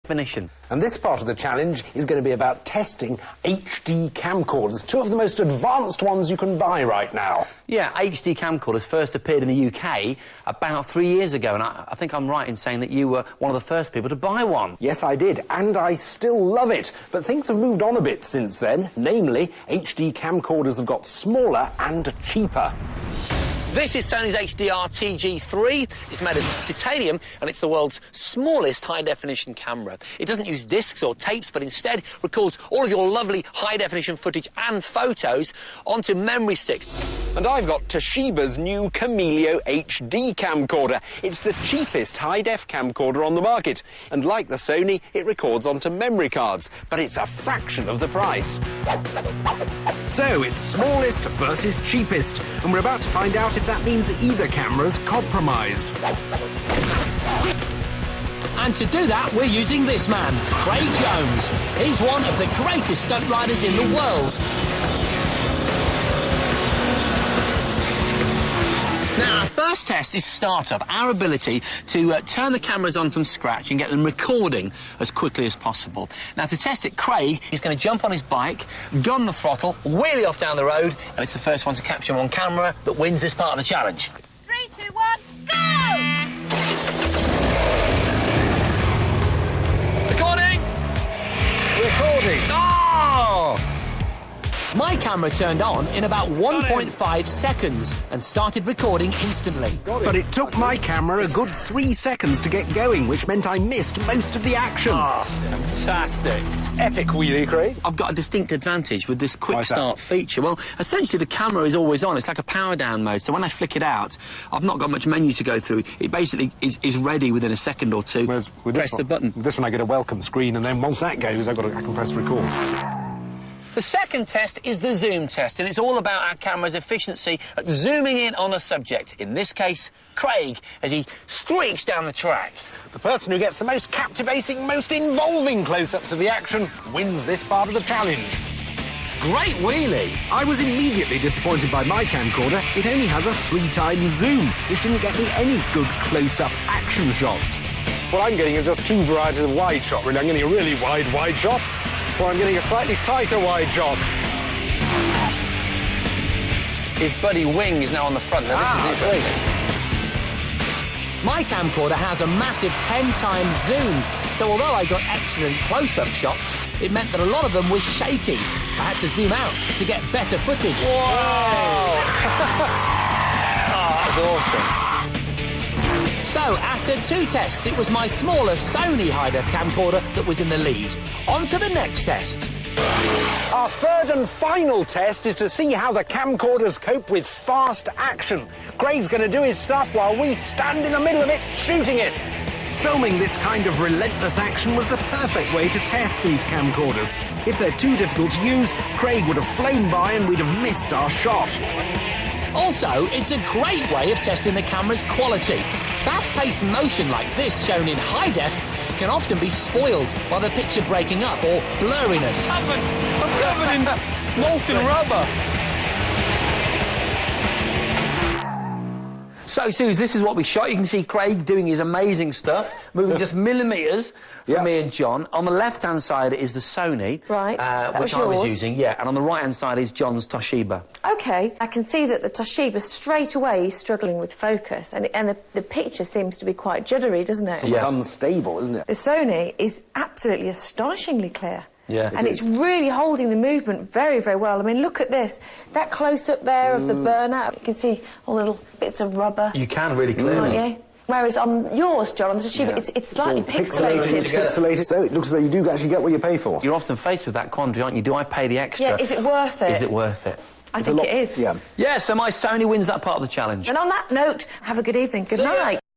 definition. And this part of the challenge is going to be about testing HD camcorders, two of the most advanced ones you can buy right now. Yeah, HD camcorders first appeared in the UK about 3 years ago, and I think I'm right in saying that you were one of the first people to buy one. Yes, I did, and I still love it. But things have moved on a bit since then. Namely, HD camcorders have got smaller and cheaper. This is Sony's HDR-TG3. It's made of titanium, and it's the world's smallest high-definition camera. It doesn't use discs or tapes, but instead records all of your lovely high-definition footage and photos onto memory sticks. And I've got Toshiba's new Camileo HD camcorder. It's the cheapest high-def camcorder on the market. And like the Sony, it records onto memory cards, but it's a fraction of the price. So, it's smallest versus cheapest, and we're about to find out if that means either camera's compromised. And to do that, we're using this man, Craig Jones. He's one of the greatest stunt riders in the world. Now, our first test is startup, our ability to turn the cameras on from scratch and get them recording as quickly as possible. Now, to test it, Craig is going to jump on his bike, gun the throttle, wheelie off down the road, and it's the first one to capture him on camera that wins this part of the challenge. 3, 2, 1, go! Recording! Recording! Oh! My camera turned on in about 1.5 seconds and started recording instantly. But it took my camera a good 3 seconds to get going, which meant I missed most of the action. Oh, fantastic. Epic wheelie, Craig. I've got a distinct advantage with this quick start feature. Well, essentially the camera is always on. It's like a power down mode, so when I flick it out, I've not got much menu to go through. It basically is ready within a second or two. Whereas with press the button. With this one I get a welcome screen, and then once that goes, I can press record. The second test is the zoom test, and it's all about our camera's efficiency at zooming in on a subject. In this case, Craig, as he streaks down the track. The person who gets the most captivating, most involving close-ups of the action wins this part of the challenge. Great wheelie! I was immediately disappointed by my camcorder. It only has a 3x zoom, which didn't get me any good close-up action shots. What I'm getting is just two varieties of wide shot, really. I'm getting a really wide shot, or I'm getting a slightly tighter wide shot. His buddy Wing is now on the front. Now, this is interesting. My camcorder has a massive 10x zoom, so although I got excellent close-up shots, it meant that a lot of them were shaky. I had to zoom out to get better footage. Whoa! Oh, that was awesome. So, after 2 tests, it was my smaller Sony high-def camcorder that was in the lead. On to the next test. Our third and final test is to see how the camcorders cope with fast action. Craig's going to do his stuff while we stand in the middle of it, shooting it. Filming this kind of relentless action was the perfect way to test these camcorders. If they're too difficult to use, Craig would have flown by and we'd have missed our shot. Also, it's a great way of testing the camera's quality. Fast-paced motion like this, shown in high def, can often be spoiled by the picture breaking up or blurriness. I'm covered in molten rubber. So, Suze, this is what we shot. You can see Craig doing his amazing stuff, moving just millimetres from me and John. On the left-hand side is the Sony, right, which I was using, and on the right-hand side is John's Toshiba. OK, I can see that the Toshiba straight away is struggling with focus, and the picture seems to be quite juddery, doesn't it? It's unstable, isn't it? The Sony is absolutely astonishingly clear. Yeah. And it's really holding the movement very, very well. I mean, look at this. That close-up there of the burnout. You can see all little bits of rubber. You can really clearly. Can't you? Whereas on yours, John, on the Toshiba, it's slightly pixelated. It's pixelated, so it looks as though you do actually get what you pay for. You're often faced with that quandary, aren't you? Do I pay the extra? Yeah, is it worth it? Is it worth it? I think it is. Yeah. Yeah, so my Sony wins that part of the challenge. And on that note, have a good evening. Good night.